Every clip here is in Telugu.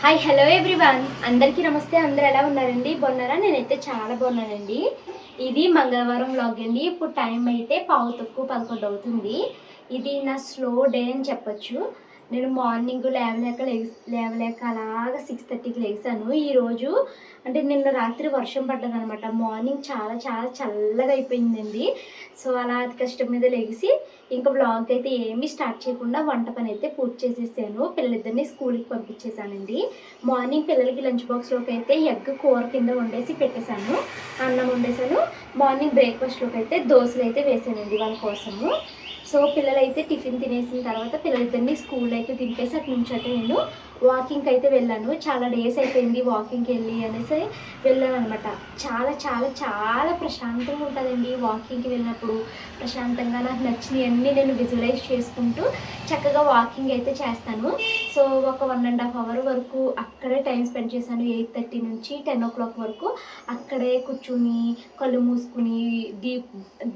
హాయ్ హలో ఎవ్రీవన్, అందరికీ నమస్తే. అందరు ఎలా ఉన్నారండి? బాగున్నారా? నేనైతే చాలా బాగున్నానండి. ఇది మంగళవారం వ్లాగ్ అండి. ఇప్పుడు టైం అయితే 11:15 అవుతుంది. ఇది నా స్లో డే అని చెప్పొచ్చు. నేను మార్నింగ్ లేవలేక అలాగా 6:30కి లేచాను. ఈరోజు అంటే నిన్న రాత్రి వర్షం పడ్డదనమాట. మార్నింగ్ చాలా చాలా చల్లగా అయిపోయిందండి. సో అలా అతి కష్టం మీద లెగిసి ఇంకా వ్లాగ్ అయితే ఏమీ స్టార్ట్ చేయకుండా వంట పని అయితే పూర్తి చేసేసాను. పిల్లలిద్దరిని స్కూల్కి పంపించేసానండి. మార్నింగ్ పిల్లలకి లంచ్ బాక్స్లోకి అయితే ఎగ్ కూర కింద వండేసి పెట్టేశాను. అన్నం వండేసాను. మార్నింగ్ బ్రేక్ఫాస్ట్లోకి అయితే దోశలు అయితే వేసానండి వాళ్ళ కోసము. సో పిల్లలైతే టిఫిన్ తినేసిన తర్వాత పిల్లలిద్దరిని స్కూల్ అయితే దింపేసి అటు నుంచి అయితే నేను వాకింగ్కి అయితే వెళ్ళాను. చాలా డేస్ అయిపోయింది వాకింగ్కి వెళ్ళి అనేసి వెళ్ళాను అనమాట. చాలా చాలా చాలా ప్రశాంతంగా ఉంటుందండి వాకింగ్కి వెళ్ళినప్పుడు. ప్రశాంతంగా నాకు నచ్చినవన్నీ నేను విజువలైజ్ చేసుకుంటూ చక్కగా వాకింగ్ అయితే చేస్తాను. సో ఒక 1.5 అవర్ వరకు అక్కడే టైం స్పెండ్ చేశాను. 8:30 నుంచి 10 o'clock వరకు అక్కడే కూర్చుని కళ్ళు మూసుకుని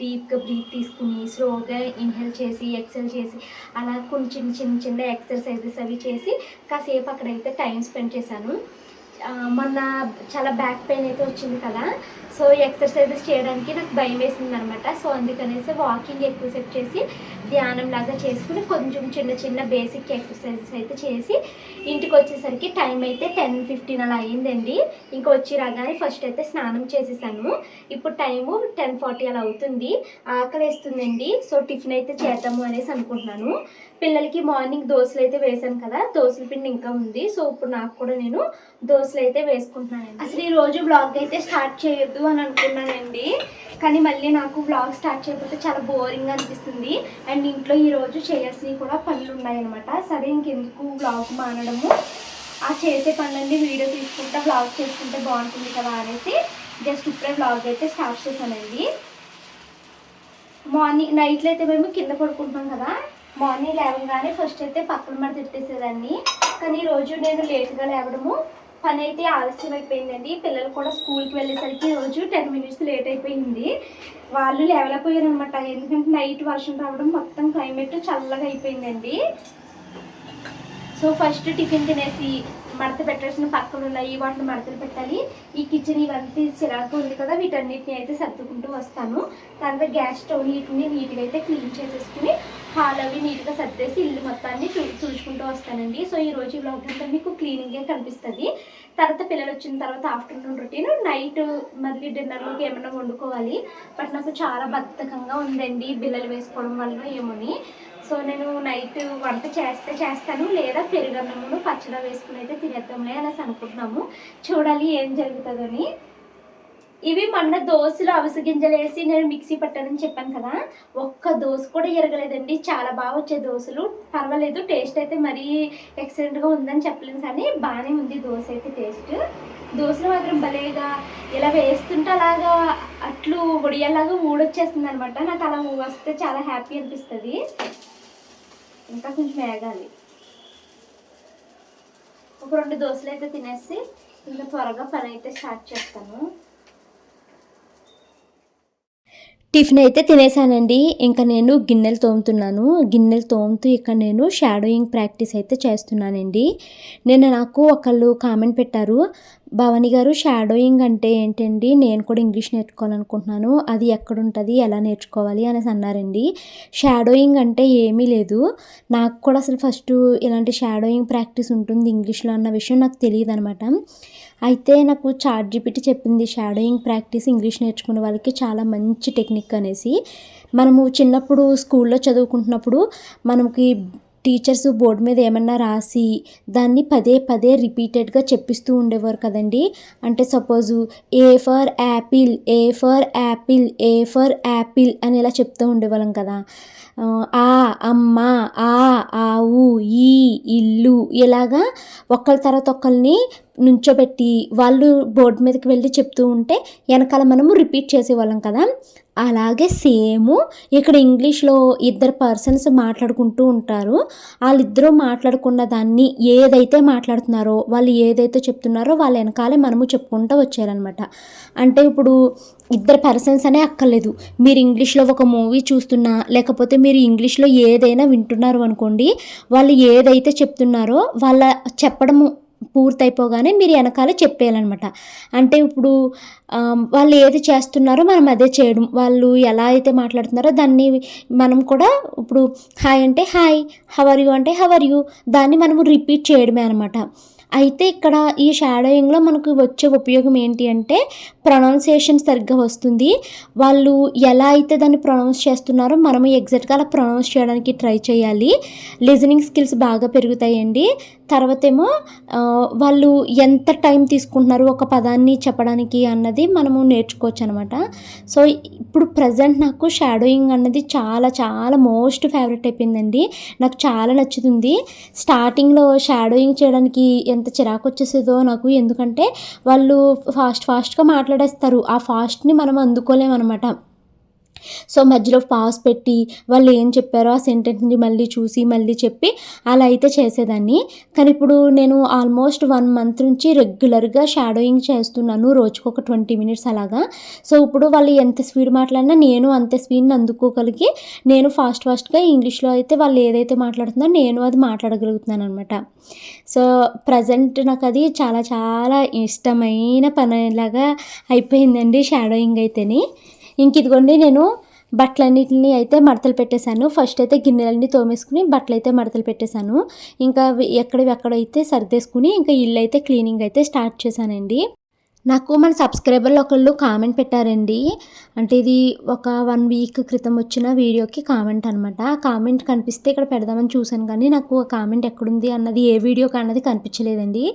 డీప్గా బ్రీత్ తీసుకుని స్లోగా ఇన్హేల్ చేసి ఎక్సెల్ చేసి అలా కొన్ని చిన్న ఎక్సర్సైజెస్ అవి చేసి కాసేపు అక్కడైతే టైం స్పెండ్ చేశాను. మొన్న చాలా బ్యాక్ పెయిన్ అయితే వచ్చింది కదా, సో ఎక్సర్సైజెస్ చేయడానికి నాకు భయం వేసింది అనమాట. సో అందుకనేసి వాకింగ్ ఎక్కువసేపు చేసి ధ్యానం లాగా చేసుకుని కొంచెం చిన్న బేసిక్ ఎక్సర్సైజెస్ అయితే చేసి ఇంటికి వచ్చేసరికి టైం అయితే 10:15 అలా అయ్యిందండి. ఇంకా వచ్చి రాగానే ఫస్ట్ అయితే స్నానం చేసేసాను. ఇప్పుడు టైము 10:40 అలా అవుతుంది. ఆకలి వేస్తుందండి. సో టిఫిన్ అయితే చేద్దాము అనేసి అనుకుంటున్నాను. పిల్లలకి మార్నింగ్ దోశలు అయితే వేసాను కదా, దోశల పిండి ఇంకా ఉంది. సో ఇప్పుడు నాకు కూడా నేను దోశలు అయితే వేసుకుంటున్నానండి. అసలు ఈ రోజు వ్లాగ్ అయితే స్టార్ట్ చేయొద్దు అని అనుకున్నానండి, కానీ మళ్ళీ నాకు వ్లాగ్ స్టార్ట్ చేయకపోతే చాలా బోరింగ్గా అనిపిస్తుంది. అండ్ ఇంట్లో ఈరోజు చేయాల్సినవి కూడా పనులు ఉన్నాయన్నమాట. సరే ఇంకెందుకు వ్లాగ్ మానడము, ఆ చేసే పనులన్నీ వీడియో తీసుకుంటా వ్లాగ్ చేసుకుంటే బాగుంటుంది కదా అనేసి జస్ట్ ఇప్పుడే వ్లాగ్ అయితే స్టార్ట్ చేశానండి. మార్నింగ్ నైట్లో అయితే మేము కింద పడుకుంటున్నాం కదా, మార్నింగ్ లేవగానే ఫస్ట్ అయితే పక్కన మడ తిట్టేసేదాన్ని. కానీ ఈరోజు నేను లేట్గా లేవడము, పని అయితే ఆలస్యం అయిపోయిందండి. పిల్లలు కూడా స్కూల్కి వెళ్ళేసరికి ఈరోజు 10 minutes లేట్ అయిపోయింది. వాళ్ళు లేవలేకపోయారు అనమాట. ఎందుకంటే నైట్ వర్షం రావడం, మొత్తం క్లైమేట్ చల్లగా అయిపోయిందండి. సో ఫస్ట్ టిఫిన్ తినేసి మడత పెట్టాల్సిన పక్కలు ఉన్నాయి, వాటిని మడతలు పెట్టాలి. ఈ కిచెన్ ఇవంతా చిరాకు ఉంది కదా, వీటన్నిటిని అయితే సర్దుకుంటూ వస్తాను. తర్వాత గ్యాస్ స్టవ్ నీట్ని నీట్గా అయితే క్లీన్ చేసేసుకుని హాల్ అవి నీట్గా సర్దేసి ఇల్లు మొత్తాన్ని తుడుచుకుంటూ వస్తానండి. సో ఈరోజు ఈ వ్లాగ్ అంతా మీకు క్లీనింగ్గా కనిపిస్తుంది. తర్వాత పిల్లలు వచ్చిన తర్వాత ఆఫ్టర్నూన్ రొటీన్, నైట్ మళ్ళీ డిన్నర్లోకి ఏమైనా వండుకోవాలి. బట్ నాకు చాలా బద్ధకంగా ఉందండి బిల్లలు వేసుకోవడం వల్ల ఏమోని. సో నేను నైట్ వంట చేస్తాను, లేదా పెరుగన్నమును పచ్చడి వేసుకుని అయితే తినేద్దాంలే అనేసి అనుకుంటున్నాము. చూడాలి ఏం జరుగుతుందని. ఇవి మొన్న దోశలు అవిసె గింజలు వేసి నేను మిక్సీ పట్టానని చెప్పాను కదా, ఒక్క దోశ కూడా ఎరగలేదండి. చాలా బాగా వచ్చే దోశలు, పర్వాలేదు. టేస్ట్ అయితే మరీ ఎక్సలెంట్గా ఉందని చెప్పలేను, కానీ బాగానే ఉంది దోశ అయితే టేస్ట్. దోశలు మాత్రం భలేగా ఇలా వేస్తుంటే అలాగా అట్లు ఉడియేలాగా ఊడొచ్చేస్తుంది అనమాట. నాకు అలా వస్తే చాలా హ్యాపీ అనిపిస్తుంది. ఇంకా కొంచెం వేగాలి. ఒక 2 దోశలు అయితే తినేసి ఇంకా త్వరగా పని అయితే స్టార్ట్ చేస్తాను. టిఫిన్ అయితే తినేసానండి. ఇంకా నేను గిన్నెలు తోముతున్నాను. గిన్నెలు తోముతూ ఇక్కడ నేను షాడోయింగ్ ప్రాక్టీస్ అయితే చేస్తున్నానండి. నాకు ఒకళ్ళు కామెంట్ పెట్టారు, భవాని గారు షాడోయింగ్ అంటే ఏంటండి, నేను కూడా ఇంగ్లీష్ నేర్చుకోవాలనుకుంటున్నాను, అది ఎక్కడుంటుంది, ఎలా నేర్చుకోవాలి అనేసి అన్నారండి. షాడోయింగ్ అంటే ఏమీ లేదు, నాకు కూడా అసలు ఫస్ట్ ఇలాంటి షాడోయింగ్ ప్రాక్టీస్ ఉంటుంది ఇంగ్లీష్లో అన్న విషయం నాకు తెలియదు అనమాట. అయితే నాకు ChatGPT చెప్పింది షాడోయింగ్ ప్రాక్టీస్ ఇంగ్లీష్ నేర్చుకునే వాళ్ళకి చాలా మంచి టెక్నిక్ అనేసి. మనము చిన్నప్పుడు స్కూల్లో చదువుకుంటున్నప్పుడు మనకి టీచర్స్ బోర్డు మీద ఏమన్నా రాసి దాన్ని పదే రిపీటెడ్గా చెప్పిస్తూ ఉండేవారు కదండి. అంటే suppose A for Apple, A for Apple, A for Apple అని ఇలా చెప్తూ ఉండేవాళ్ళం కదా. ఆ అమ్మ, ఆ ఆవు, ఈ ఇల్లు, ఇలాగా ఒకళ్ళ తర్వాత ఒకళ్ళని నుంచోబెట్టి వాళ్ళు బోర్డు మీదకి వెళ్ళి చెప్తూ ఉంటే వెనకాల మనము రిపీట్ చేసేవాళ్ళం కదా. అలాగే సేమ్ ఇక్కడ ఇంగ్లీష్లో 2 పర్సన్స్ మాట్లాడుకుంటూ ఉంటారు. వాళ్ళిద్దరూ మాట్లాడుకున్న దాన్ని ఏదైతే మాట్లాడుతున్నారో, వాళ్ళు ఏదైతే చెప్తున్నారో వాళ్ళ వెనకాలే మనము చెప్పుకుంటూ వచ్చారనమాట. అంటే ఇప్పుడు 2 పర్సన్స్ అనే అక్కర్లేదు. మీరు ఇంగ్లీష్లో ఒక మూవీ చూస్తున్నా, లేకపోతే మీరు ఇంగ్లీష్లో ఏదైనా వింటున్నారు అనుకోండి, వాళ్ళు ఏదైతే చెప్తున్నారో వాళ్ళ చెప్పడము పూర్తయిపోగానే మీరు వెనకాల చెప్పేయాలన్నమాట. అంటే ఇప్పుడు వాళ్ళు ఏది చేస్తున్నారో మనం అదే చేయడం, వాళ్ళు ఎలా అయితే మాట్లాడుతున్నారో దాన్ని మనం కూడా ఇప్పుడు హాయ్ అంటే హాయ్, హౌ ఆర్ యూ అంటే హౌ ఆర్ యూ, దాన్ని మనము రిపీట్ చేయడమే అనమాట. అయితే ఇక్కడ ఈ షాడోయింగ్లో మనకు వచ్చే ఉపయోగం ఏంటి అంటే ప్రొనౌన్సియేషన్ సరిగ్గా వస్తుంది. వాళ్ళు ఎలా అయితే దాన్ని ప్రొనౌన్స్ చేస్తున్నారో మనము ఎగ్జాక్ట్గా అలా ప్రొనౌన్స్ చేయడానికి ట్రై చేయాలి. లిజనింగ్ స్కిల్స్ బాగా పెరుగుతాయండి. తర్వాత ఏమో వాళ్ళు ఎంత టైం తీసుకుంటున్నారు ఒక పదాన్ని చెప్పడానికి అన్నది మనము నేర్చుకోవచ్చు అనమాట. సో ఇప్పుడు ప్రజెంట్ నాకు షాడోయింగ్ అన్నది చాలా చాలా మోస్ట్ ఫేవరెట్ అయిపోయిందండి. నాకు చాలా నచ్చుతుంది. స్టార్టింగ్లో షాడోయింగ్ చేయడానికి ఎంత చిరాకు వచ్చేసేదో నాకు, ఎందుకంటే వాళ్ళు ఫాస్ట్గా మాట్లాడేస్తారు. ఆ ఫాస్ట్ని మనం అందుకోలేమన్నమాట. సో మధ్యలో పాజ్ పెట్టి వాళ్ళు ఏం చెప్పారో ఆ సెంటెన్స్ని మళ్ళీ చూసి మళ్ళీ చెప్పి అలా అయితే చేసేదాన్ని. కానీ ఇప్పుడు నేను ఆల్మోస్ట్ 1 మంత్ నుంచి రెగ్యులర్గా షాడోయింగ్ చేస్తున్నాను, రోజుకు ఒక 20 మినిట్స్ అలాగా. సో ఇప్పుడు వాళ్ళు ఎంత స్పీడ్ మాట్లాడినా నేను అంతే స్పీడ్ని అందుకోగలిగి నేను ఫాస్ట్గా ఇంగ్లీష్లో అయితే వాళ్ళు ఏదైతే మాట్లాడుతున్నారో నేను అది మాట్లాడగలుగుతున్నాను అనమాట. సో ప్రజెంట్ నాకు అది చాలా చాలా ఇష్టమైన పనిలాగా అయిపోయిందండి షాడోయింగ్ అయితేని. ఇంక ఇదిగోండి నేను బట్టలన్నిటిని అయితే మడతలు పెట్టేశాను. ఫస్ట్ అయితే గిన్నెలన్నీ తోమేసుకుని బట్టలు అయితే మడతలు పెట్టేశాను. ఇంకా ఎక్కడైతే సర్దేసుకుని ఇంకా ఇల్లు అయితే క్లీనింగ్ అయితే స్టార్ట్ చేశానండి. నాకు మన సబ్స్క్రైబర్లు ఒకళ్ళు కామెంట్ పెట్టారండి. అంటే ఇది ఒక 1 వీక్ క్రితం వచ్చిన వీడియోకి కామెంట్ అనమాట. ఆ కామెంట్ కనిపిస్తే ఇక్కడ పెడదామని చూశాను, కానీ నాకు ఆ కామెంట్ ఎక్కడుంది అన్నది, ఏ వీడియోకి అన్నది కనిపించలేదండి.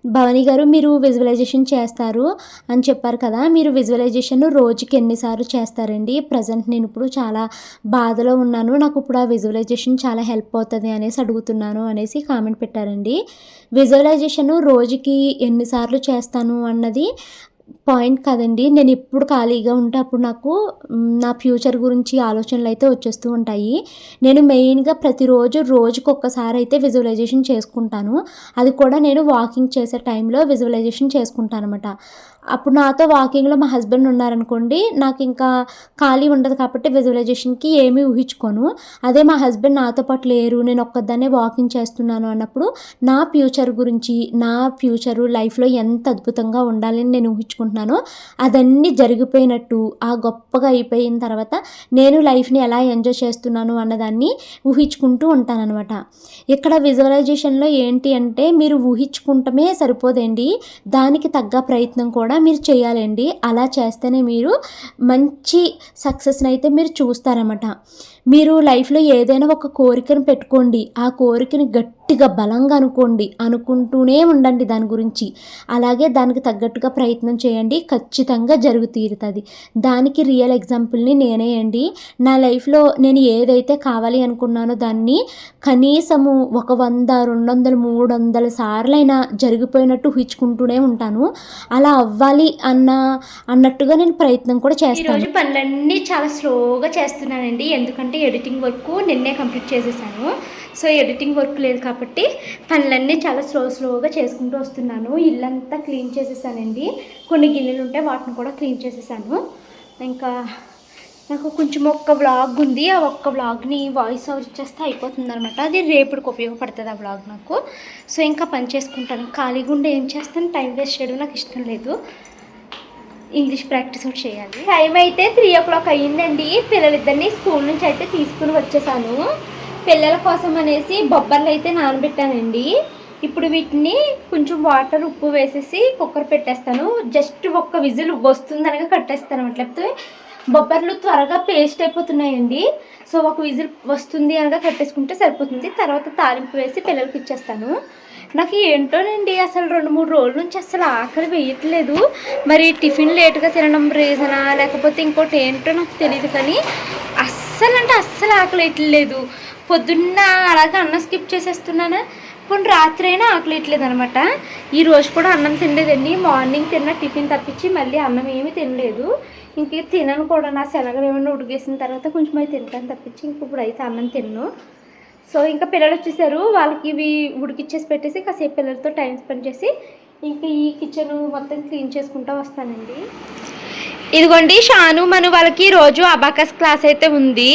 భవానీ గారు మీరు విజువలైజేషన్ చేస్తారు అని చెప్పారు కదా, మీరు విజువలైజేషన్ రోజుకి ఎన్నిసార్లు చేస్తారండి? ప్రజెంట్ నేను ఇప్పుడు చాలా బాధలో ఉన్నాను, నాకు ఇప్పుడు ఆ విజువలైజేషన్ చాలా హెల్ప్ అవుతుంది అనేసి అడుగుతున్నాను అనేసి కామెంట్ పెట్టారండి. విజువలైజేషన్ రోజుకి ఎన్నిసార్లు చేస్తాను అన్నది పాయింట్ కాదండి. నేను ఎప్పుడు ఖాళీగా ఉంటే అప్పుడు నాకు నా ఫ్యూచర్ గురించి ఆలోచనలు అయితే వచ్చేస్తూ ఉంటాయి. నేను మెయిన్గా ప్రతిరోజు రోజుకొక్కసారి అయితే విజువలైజేషన్ చేసుకుంటాను. అది కూడా నేను వాకింగ్ చేసే టైంలో విజువలైజేషన్ చేసుకుంటాను అనమాట. అప్పుడు నాతో వాకింగ్లో మా హస్బెండ్ ఉన్నారనుకోండి, నాకు ఇంకా ఖాళీ ఉండదు కాబట్టి విజువలైజేషన్కి ఏమీ ఊహించుకోను. అదే మా హస్బెండ్ నాతో పాటు లేరు, నేను ఒక్కదాన్నే వాకింగ్ చేస్తున్నాను అన్నప్పుడు నా ఫ్యూచర్ గురించి, నా ఫ్యూచరు లైఫ్లో ఎంత అద్భుతంగా ఉండాలని నేను ఊహించుకుంటున్నానో అదన్నీ జరిగిపోయినట్టు, ఆ గొప్పగా అయిపోయిన తర్వాత నేను లైఫ్ని ఎలా ఎంజాయ్ చేస్తున్నాను అన్నదాన్ని ఊహించుకుంటూ ఉంటానన్నమాట. ఇక్కడ విజువలైజేషన్లో ఏంటి అంటే మీరు ఊహించుకుంటమే సరిపోదండి, దానికి తగ్గ ప్రయత్నం కూడా మీరు చేయాలండి. అలా చేస్తేనే మీరు మంచి సక్సెస్ని అయితే మీరు చూస్తారన్నమాట. మీరు లైఫ్లో ఏదైనా ఒక కోరికను పెట్టుకోండి, ఆ కోరికని గట్టిగా బలంగా అనుకుంటూనే ఉండండి దాని గురించి. అలాగే దానికి తగ్గట్టుగా ప్రయత్నం చేయండి, ఖచ్చితంగా జరుగు తీరుతుంది. దానికి రియల్ ఎగ్జాంపుల్ని నేనే అండి. నా లైఫ్లో నేను ఏదైతే కావాలి అనుకున్నానో దాన్ని కనీసము ఒక 100, 200, 300 సార్లైనా జరిగిపోయినట్టు ఊహించుకుంటూనే ఉంటాను. అలా అవ్వాలి అన్నట్టుగా నేను ప్రయత్నం కూడా చేస్తాను. ఈరోజు పనులన్నీ చాలా స్లోగా చేస్తున్నానండి, ఎందుకంటే ఎడిటింగ్ వర్క్ నిన్నే కంప్లీట్ చేసేసాను. సో ఎడిటింగ్ వర్క్ లేదు కాబట్టి పనులన్నీ చాలా స్లోగా చేసుకుంటూ వస్తున్నాను. ఇల్లంతా క్లీన్ చేసేసానండి, కొన్ని గిన్నెలు ఉంటే వాటిని కూడా క్లీన్ చేసేసాను. ఇంకా నాకు కొంచెం ఒక్క వ్లాగ్ ఉంది, ఆ ఒక్క వ్లాగ్ని వాయిస్ ఓవర్ ఇచ్చేస్తే అయిపోతుంది అనమాట. అది రేపటికి ఉపయోగపడుతుంది ఆ వ్లాగ్ నాకు. సో ఇంకా పని చేసుకుంటాను, ఖాళీగా ఉండి ఏం చేస్తాను, టైం వేస్ట్ చేయడం నాకు ఇష్టం లేదు. ఇంగ్లీష్ ప్రాక్టీస్ కూడా చేయాలి. టైం అయితే 3 o'clock అయ్యిందండి. పిల్లలిద్దరిని స్కూల్ నుంచి అయితే తీసుకుని వచ్చేసాను. పిల్లల కోసం అనేసి బొబ్బర్లు అయితే నానబెట్టానండి. ఇప్పుడు వీటిని కొంచెం వాటర్, ఉప్పు వేసేసి కుక్కర్ పెట్టేస్తాను. జస్ట్ ఒక్క విజిల్ వస్తుందనగా కట్టేస్తాను అనమాట, లేకపోతే బొబ్బర్లు త్వరగా పేస్ట్ అయిపోతున్నాయండి. సో ఒక విజిల్ వస్తుంది అనగా కట్టేసుకుంటే సరిపోతుంది. తర్వాత తాలింపు వేసి పిల్లలకి ఇచ్చేస్తాను. నాకు ఏంటోనండి అసలు 2-3 రోజుల నుంచి అసలు ఆకలి వేయట్లేదు. మరి టిఫిన్ లేట్గా తినడం రీజనా లేకపోతే ఇంకోటి ఏంటో నాకు తెలియదు, కానీ అస్సలు ఆకలి వేయట్లేదు. పొద్దున్న అలాగే అన్నం స్కిప్ చేసేస్తున్నాను, కొన్ని రాత్రి అయినా ఆకలి వేయట్లేదు అనమాట. ఈరోజు కూడా అన్నం తినలేదండి, మార్నింగ్ తిన్న టిఫిన్ తప్పించి మళ్ళీ అన్నం ఏమీ తినలేదు. ఇంక తినను కూడా, నా శనగలు ఏమైనా ఉడికేసిన తర్వాత కొంచెం అవి తింటాను తప్పించి ఇప్పుడు అయితే అన్నం తిన్ను. సో ఇంకా పిల్లలు వచ్చేసారు, వాళ్ళకి ఇవి ఉడికిచ్చేసి పెట్టేసి కాసేపు పిల్లలతో టైం స్పెండ్ చేసి ఇంకా ఈ కిచెన్ మొత్తం క్లీన్ చేసుకుంటూ వస్తానండి. ఇదిగోండి షాను మను వాళ్ళకి రోజు అబాకస్ క్లాస్ అయితే ఉంది.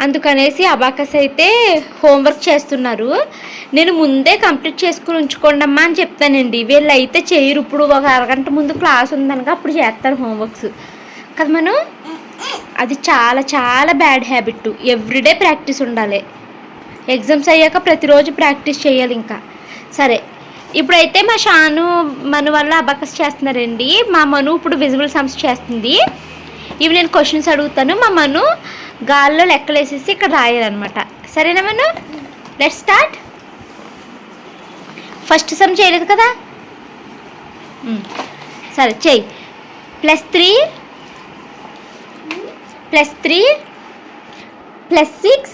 అందుకనేసి అబాకస్ అయితే హోంవర్క్ చేస్తున్నారు. నేను ముందే కంప్లీట్ చేసుకుని ఉంచుకోండి అమ్మా అని చెప్తానండి. వీళ్ళు అయితే చేయరు. ఇప్పుడు ఒక అరగంట ముందు క్లాస్ ఉందనక అప్పుడు చేస్తారు హోంవర్క్స్ కదా. మనం అది చాలా చాలా బ్యాడ్ హ్యాబిట్. ఎవ్రీడే ప్రాక్టీస్ ఉండాలి. ఎగ్జామ్స్ అయ్యాక ప్రతిరోజు ప్రాక్టీస్ చేయాలి. ఇంకా సరే, ఇప్పుడైతే మా షాను మను వల్ల అబాకస్ చేస్తున్నారండి. మా మను ఇప్పుడు విజిబుల్ సమ్స్ చేస్తుంది. ఇవి నేను క్వశ్చన్స్ అడుగుతాను, మా మను గాల్లో లెక్కలేసేసి ఇక్కడ రాయాలన్నమాట. సరేనా Manu? Let's start. First sum చేయలేదు కదా, సరే చెయ్యి. +3 +3 +6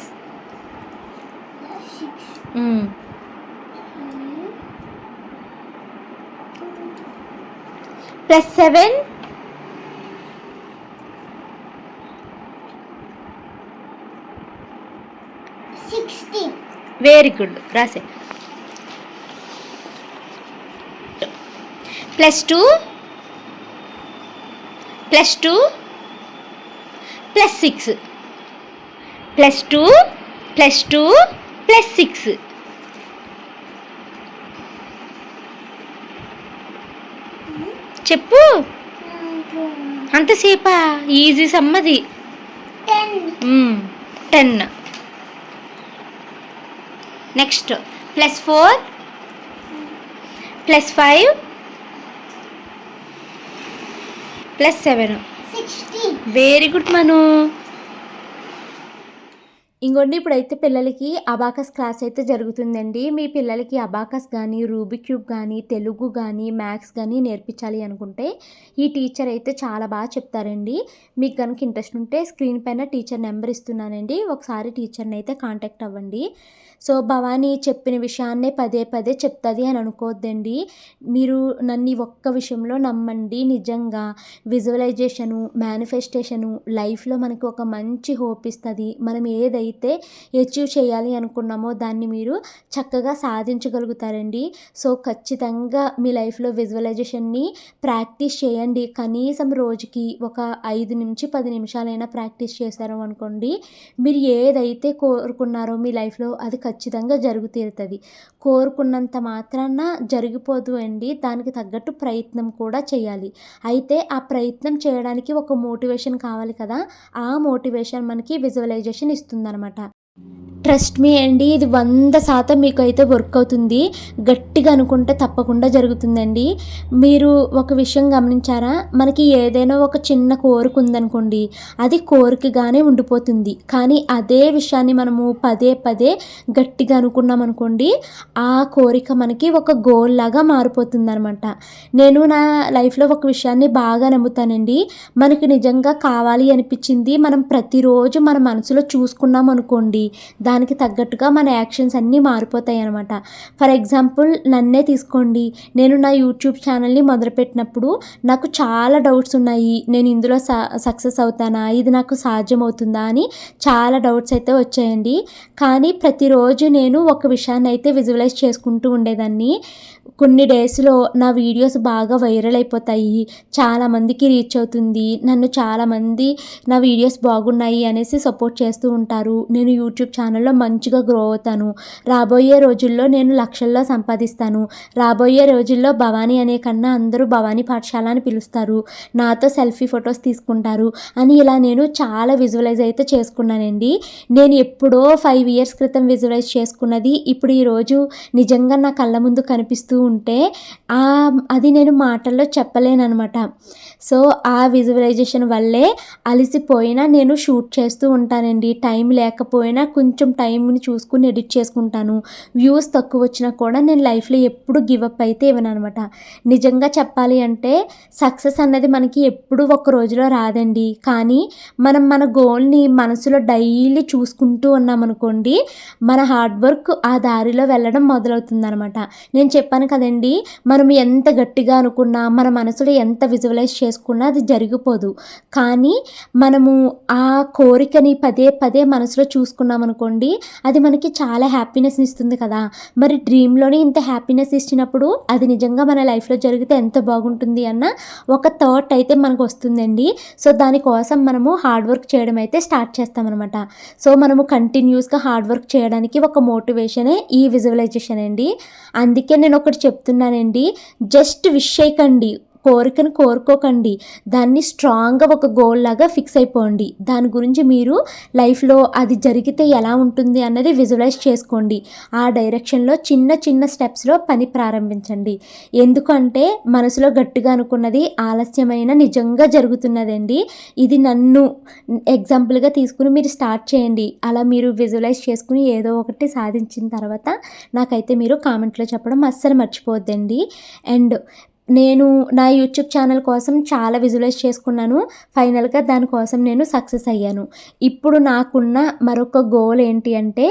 +7 16. వెరీ గుడ్, రాసే. +2 +2 +6 +2 +2 +6. చెప్పు. అంతసేపా? Easy summary. 10. Next +4 +5 +7 16. Very good మను. ఇంకోండి, ఇప్పుడైతే పిల్లలకి అబాకస్ క్లాస్ అయితే జరుగుతుందండి. మీ పిల్లలకి అబాకస్ కానీ, రూబిక్ క్యూబ్ కానీ, తెలుగు కానీ, మ్యాథ్స్ కానీ నేర్పించాలి అనుకుంటే ఈ టీచర్ అయితే చాలా బాగా చెప్తారండి. మీకు కనుక ఇంట్రెస్ట్ ఉంటే స్క్రీన్ పైన టీచర్ నెంబర్ ఇస్తున్నానండి, ఒకసారి టీచర్ని అయితే కాంటాక్ట్ అవ్వండి. సో భవానీ చెప్పిన విషయాన్నే పదే పదే చెప్తుంది అని అనుకోవద్దండి. మీరు నన్ను ఒక్క విషయంలో నమ్మండి. నిజంగా విజువలైజేషను, మేనిఫెస్టేషను లైఫ్లో మనకు ఒక మంచి హోప్ ఇస్తుంది. మనం ఏదైతే అచీవ్ చేయాలి అనుకున్నామో దాన్ని మీరు చక్కగా సాధించగలుగుతారండి. సో ఖచ్చితంగా మీ లైఫ్లో విజువలైజేషన్ని ప్రాక్టీస్ చేయండి. కనీసం రోజుకి ఒక 5-10 నిమిషాలైనా ప్రాక్టీస్ చేశారు అనుకోండి, మీరు ఏదైతే కోరుకున్నారో మీ లైఫ్లో అది ఖచ్చితంగా జరుగు తీరుతుంది. కోరుకున్నంత మాత్రాన జరిగిపోదు అండి, దానికి తగ్గట్టు ప్రయత్నం కూడా చేయాలి. అయితే ఆ ప్రయత్నం చేయడానికి ఒక మోటివేషన్ కావాలి కదా, ఆ మోటివేషన్ మనకి విజువలైజేషన్ ఇస్తుందన్నమాట. ట్రస్ట్ మీ అండి, ఇది 100% మీకు అయితే వర్క్ అవుతుంది. గట్టిగా అనుకుంటే తప్పకుండా జరుగుతుందండి. మీరు ఒక విషయం గమనించారా, మనకి ఏదైనా ఒక చిన్న కోరిక ఉందనుకోండి, అది కోరికగానే ఉండిపోతుంది. కానీ అదే విషయాన్ని మనము పదే పదే గట్టిగా అనుకున్నాం అనుకోండి, ఆ కోరిక మనకి ఒక గోల్ లాగా మారిపోతుంది అనమాట. నేను నా లైఫ్లో ఒక విషయాన్ని బాగా నమ్ముతానండి. మనకి నిజంగా కావాలి అనిపించింది మనం ప్రతిరోజు మన మనసులో చూసుకున్నాం అనుకోండి, దానికి తగ్గట్టుగా మన యాక్షన్స్ అన్నీ మారిపోతాయి అనమాట. ఫర్ ఎగ్జాంపుల్ నన్నే తీసుకోండి. నేను నా యూట్యూబ్ ఛానల్ని మొదలుపెట్టినప్పుడు నాకు చాలా డౌట్స్ ఉన్నాయి. నేను ఇందులో సక్సెస్ అవుతానా, ఇది నాకు సాధ్యమవుతుందా అని చాలా డౌట్స్ అయితే వచ్చాయండి. కానీ ప్రతిరోజు నేను ఒక విషయాన్ని అయితే విజువలైజ్ చేసుకుంటూ ఉండేదాన్ని. కొన్ని డేస్లో నా వీడియోస్ బాగా వైరల్ అయిపోతాయి, చాలామందికి రీచ్ అవుతుంది, నన్ను చాలామంది నా వీడియోస్ బాగున్నాయి అనేసి సపోర్ట్ చేస్తూ ఉంటారు. నేను యూట్యూబ్ ఛానల్లో మంచిగా గ్రో అవుతాను. రాబోయే రోజుల్లో నేను లక్షల్లో సంపాదిస్తాను. రాబోయే రోజుల్లో భవానీ అనే కన్నా అందరూ భవానీ పాఠశాల అని పిలుస్తారు, నాతో సెల్ఫీ ఫొటోస్ తీసుకుంటారు అని ఇలా నేను చాలా విజువలైజ్ అయితే చేసుకున్నానండి. నేను ఎప్పుడో 5 years క్రితం విజువలైజ్ చేసుకున్నది ఇప్పుడు ఈరోజు నిజంగా నా కళ్ళ ముందు కనిపిస్తూ ఉంటే అది నేను మాటల్లో చెప్పలేనమాట. సో ఆ విజువలైజేషన్ వల్లే అలసిపోయినా నేను షూట్ చేస్తూ ఉంటానండి. టైం లేకపోయినా కొంచెం టైంని చూసుకుని ఎడిట్ చేసుకుంటాను. వ్యూస్ తక్కువ వచ్చినా కూడా నేను లైఫ్లో ఎప్పుడు గివప్ అయితే ఇవ్వను అనమాట. నిజంగా చెప్పాలి అంటే సక్సెస్ అన్నది మనకి ఎప్పుడు ఒక రోజులో రాదండి. కానీ మనం మన గోల్ని మనసులో డైలీ చూసుకుంటూ ఉన్నామనుకోండి, మన హార్డ్ వర్క్ ఆ దారిలో వెళ్ళడం మొదలవుతుంది అనమాట. నేను చెప్పాను కదండి, మనం ఎంత గట్టిగా అనుకున్నా, మన మనసులో ఎంత విజువలైజ్ చేసుకున్నా అది జరిగిపోదు. కానీ మనము ఆ కోరికని పదే పదే మనసులో చూసుకున్నాం చేసుకున్నాం అనుకోండి, అది మనకి చాలా హ్యాపీనెస్ని ఇస్తుంది కదా. మరి డ్రీమ్లోనే ఇంత హ్యాపీనెస్ ఇచ్చినప్పుడు అది నిజంగా మన లైఫ్లో జరిగితే ఎంత బాగుంటుంది అన్న ఒక థాట్ అయితే మనకు వస్తుందండి. సో దానికోసం మనము హార్డ్ వర్క్ చేయడం అయితే స్టార్ట్ చేస్తామన్నమాట. సో మనము కంటిన్యూస్గా హార్డ్ వర్క్ చేయడానికి ఒక మోటివేషనే ఈ విజువలైజేషన్ అండి. అందుకే నేను ఒకటి చెప్తున్నానండి, జస్ట్ విష్ చేయకండి, కోరికను కోరుకోకండి, దాన్ని స్ట్రాంగ్గా ఒక గోల్ లాగా ఫిక్స్ అయిపోండి. దాని గురించి మీరు లైఫ్లో అది జరిగితే ఎలా ఉంటుంది అన్నది విజువలైజ్ చేసుకోండి. ఆ డైరెక్షన్లో చిన్న చిన్న స్టెప్స్లో పని ప్రారంభించండి. ఎందుకంటే మనసులో గట్టిగా అనుకున్నది ఆలస్యమైన నిజంగా జరుగుతున్నదండి. ఇది నన్ను ఎగ్జాంపుల్గా తీసుకుని మీరు స్టార్ట్ చేయండి. అలా మీరు విజువలైజ్ చేసుకుని ఏదో ఒకటి సాధించిన తర్వాత నాకైతే మీరు కామెంట్లో చెప్పడం అస్సలు మర్చిపోవద్దండి. అండ్ నేను నా యూట్యూబ్ ఛానల్ కోసం చాలా విజువలైజ్ చేసుకున్నాను. ఫైనల్గా దానికోసం నేను సక్సెస్ అయ్యాను. ఇప్పుడు నాకున్న మరొక గోల్ ఏంటి అంటే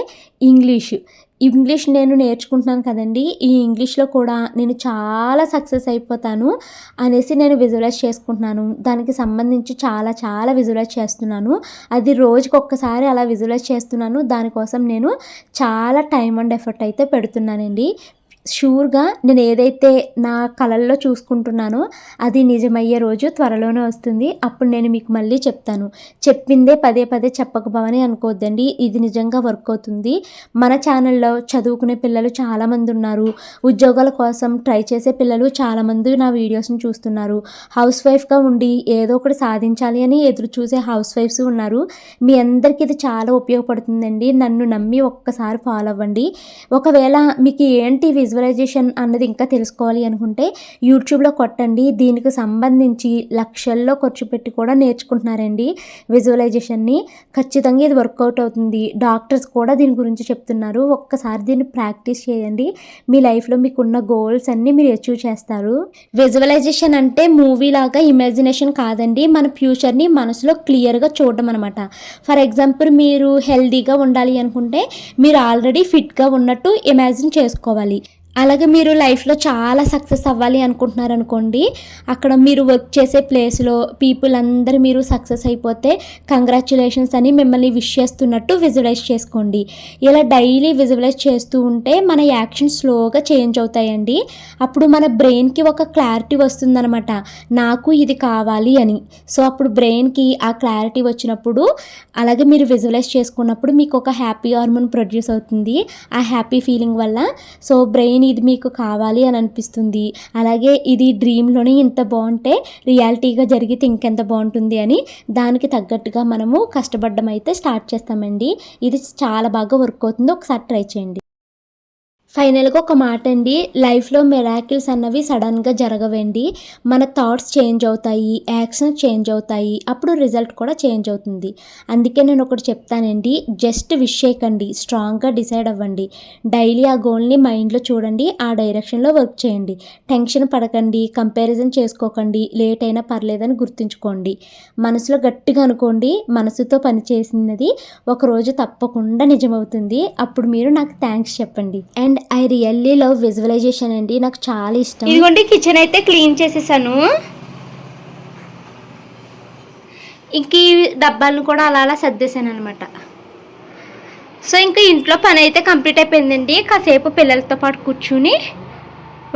ఇంగ్లీష్ నేను నేర్చుకుంటున్నాను కదండి. ఈ ఇంగ్లీష్లో కూడా నేను చాలా సక్సెస్ అయిపోతాను అనేసి నేను విజువలైజ్ చేసుకుంటున్నాను. దానికి సంబంధించి చాలా విజువలైజ్ చేస్తున్నాను. అది రోజుకి ఒక్కసారి అలా విజువలైజ్ చేస్తున్నాను. దానికోసం నేను చాలా టైం అండ్ ఎఫర్ట్ అయితే పెడుతున్నానండి. షూర్గా నేను ఏదైతే నా కళల్లో చూసుకుంటున్నానో అది నిజమయ్యే రోజు త్వరలోనే వస్తుంది. అప్పుడు నేను మీకు మళ్ళీ చెప్తాను. చెప్పిందే పదే చెప్పకపోవని అనుకోవద్దండి, ఇది నిజంగా వర్క్ అవుతుంది. మన ఛానల్లో చదువుకునే పిల్లలు చాలామంది ఉన్నారు. ఉద్యోగాల కోసం ట్రై చేసే పిల్లలు చాలామంది నా వీడియోస్ని చూస్తున్నారు. హౌస్ వైఫ్గా ఉండి ఏదో ఒకటి సాధించాలి అని ఎదురు చూసే హౌస్ వైఫ్స్ ఉన్నారు. మీ అందరికీ ఇది చాలా ఉపయోగపడుతుందండి. నన్ను నమ్మి ఒక్కసారి ఫాలో అవ్వండి. ఒకవేళ మీకు ఏంటి విజువలైజేషన్ అన్నది ఇంకా తెలుసుకోవాలి అనుకుంటే యూట్యూబ్లో కొట్టండి. దీనికి సంబంధించి లక్షల్లో ఖర్చు పెట్టి కూడా నేర్చుకుంటున్నారండి విజువలైజేషన్ని. ఖచ్చితంగా ఇది వర్కౌట్ అవుతుంది. డాక్టర్స్ కూడా దీని గురించి చెప్తున్నారు. ఒక్కసారి దీన్ని ప్రాక్టీస్ చేయండి. మీ లైఫ్లో మీకున్న గోల్స్ అన్నీ మీరు అచీవ్ చేస్తారు. విజువలైజేషన్ అంటే మూవీ లాగా ఇమాజినేషన్ కాదండి, మన ఫ్యూచర్ని మనసులో క్లియర్గా చూడడం అనమాట. ఫర్ ఎగ్జాంపుల్ మీరు హెల్దీగా ఉండాలి అనుకుంటే మీరు ఆల్రెడీ ఫిట్గా ఉన్నట్టు ఇమాజిన్ చేసుకోవాలి. అలాగే మీరు లైఫ్లో చాలా సక్సెస్ అవ్వాలి అనుకుంటున్నారనుకోండి, అక్కడ మీరు వర్క్ చేసే ప్లేస్లో పీపుల్ అందరూ మీరు సక్సెస్ అయిపోతే కంగ్రాచ్యులేషన్స్ అని మిమ్మల్ని విష్ చేస్తున్నట్టు విజువలైజ్ చేసుకోండి. ఇలా డైలీ విజువలైజ్ చేస్తూ ఉంటే మన యాక్షన్ స్లోగా చేంజ్ అవుతాయండి. అప్పుడు మన బ్రెయిన్కి ఒక క్లారిటీ వస్తుందన్నమాట, నాకు ఇది కావాలి అని. సో అప్పుడు బ్రెయిన్కి ఆ క్లారిటీ వచ్చినప్పుడు, అలాగే మీరు విజువలైజ్ చేసుకున్నప్పుడు మీకు ఒక హ్యాపీ హార్మోన్ ప్రొడ్యూస్ అవుతుంది. ఆ హ్యాపీ ఫీలింగ్ వల్ల సో బ్రెయిన్ ఇది మీకు కావాలి అని అనిపిస్తుంది. అలాగే ఇది డ్రీమ్లోనే ఇంత బాగుంటే రియాలిటీగా జరిగితే ఇంకెంత బాగుంటుంది అని దానికి తగ్గట్టుగా మనము కష్టపడడం అయితే స్టార్ట్ చేస్తామండి. ఇది చాలా బాగా వర్క్ అవుతుంది. ఒకసారి ట్రై చేయండి. ఫైనల్గా ఒక మాట అండి, లైఫ్లో మిరాకిల్స్ అన్నవి సడన్గా జరగవండి. మన థాట్స్ చేంజ్ అవుతాయి, యాక్షన్స్ చేంజ్ అవుతాయి, అప్పుడు రిజల్ట్ కూడా చేంజ్ అవుతుంది. అందుకే నేను ఒకటి చెప్తానండి, జస్ట్ విష్ చేయకండి, స్ట్రాంగ్గా డిసైడ్ అవ్వండి. డైలీ ఆ గోల్ని మైండ్లో చూడండి, ఆ డైరెక్షన్లో వర్క్ చేయండి. టెన్షన్ పడకండి, కంపారిజన్ చేసుకోకండి, లేట్ అయినా పర్లేదని గుర్తుంచుకోండి. మనసులో గట్టిగా అనుకోండి, మనసుతో పనిచేసినది ఒకరోజు తప్పకుండా నిజమవుతుంది. అప్పుడు మీరు నాకు థ్యాంక్స్ చెప్పండి. And I really love visualisation అండి, నాకు చాలా ఇష్టం. ఇదిగోండి కిచెన్ అయితే క్లీన్ చేసేసాను. ఇంక ఈ డబ్బాలను కూడా అలా సర్దేశాను అనమాట. సో ఇంకా ఇంట్లో పని అయితే కంప్లీట్ అయిపోయిందండి. కాసేపు పిల్లలతో పాటు కూర్చుని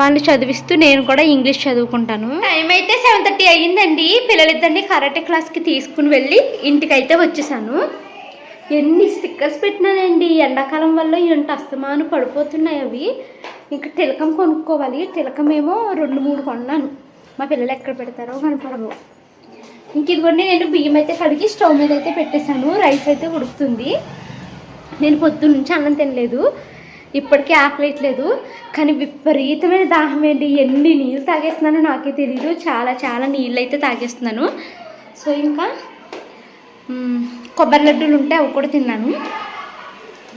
వాళ్ళు చదివిస్తూ నేను కూడా ఇంగ్లీష్ చదువుకుంటాను. టైం అయితే 7:30 అయ్యిందండి. పిల్లలిద్దరిని కరాటే క్లాస్కి తీసుకుని వెళ్ళి ఇంటికైతే వచ్చేసాను. ఎన్ని స్టిక్కర్స్ పెట్టినానండి, ఎండాకాలం వల్ల ఏంటి అస్తమాను పడిపోతున్నాయి అవి. ఇంకా తిలకం కొనుక్కోవాలి. తిలకం ఏమో 2-3 కొన్నాను. మా పిల్లలు ఎక్కడ పెడతారో కనపడవు. ఇంక ఇదిగోండి నేను బియ్యం అయితే కడిగి స్టవ్ మీద అయితే పెట్టేశాను. రైస్ అయితే ఉడుకుతుంది. నేను పొద్దున్న నుంచి అన్నం తినలేదు, ఇప్పటికీ ఆకలేయట్లేదు. కానీ విపరీతమైన దాహం ఏంటి, ఎన్ని నీళ్ళు తాగేస్తున్నానో నాకే తెలీదు. చాలా నీళ్ళు అయితే తాగేస్తున్నాను. సో ఇంకా కొబ్బరి లడ్డూలు ఉంటే అవి కూడా తిన్నాను.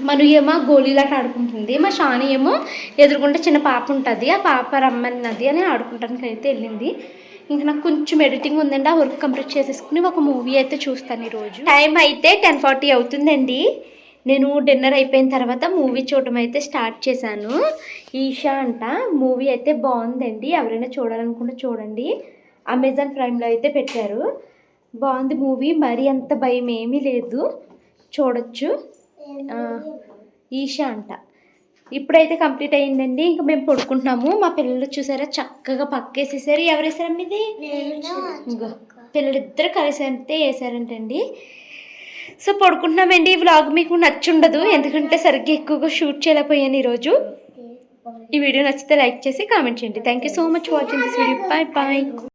మను ఏమో గోళీలాట ఆడుకుంటుంది. మా షాని ఏమో ఎదురుకుంటే చిన్న పాప ఉంటుంది, ఆ పాప రమ్మన్నది అని ఆడుకుంటానికి అయితే వెళ్ళింది. ఇంకా నాకు కొంచెం ఎడిటింగ్ ఉందండి, ఆ వర్క్ కంప్లీట్ చేసేసుకుని ఒక మూవీ అయితే చూస్తాను ఈరోజు. టైం అయితే 10:40 అవుతుందండి. నేను డిన్నర్ అయిపోయిన తర్వాత మూవీ చూడటం అయితే స్టార్ట్ చేశాను. ఈషా అంట, మూవీ అయితే బాగుందండి. ఎవరైనా చూడాలనుకుంటే చూడండి. అమెజాన్ ప్రైమ్లో అయితే పెట్టారు. బాగుంది మూవీ, మరీ అంత భయం ఏమీ లేదు, చూడొచ్చు. ఈషా అంట. ఇప్పుడైతే కంప్లీట్ అయ్యిందండి. ఇంకా మేము పడుకుంటున్నాము. మా పిల్లలు చూసారా చక్కగా పక్కేసేసారు. ఎవరు వేసారమ్మ ఇది? ఇంకో పిల్లలిద్దరు కలిసి అయితే వేసారంటండి. సో పడుకుంటున్నామండి. ఈ వ్లాగ్ మీకు నచ్చుండదు, ఎందుకంటే సరిగ్గా ఎక్కువగా షూట్ చేయలేకపోయాను ఈరోజు. ఈ వీడియో నచ్చితే లైక్ చేసి కామెంట్ చేయండి. Thank you so much watching this video. Bye bye.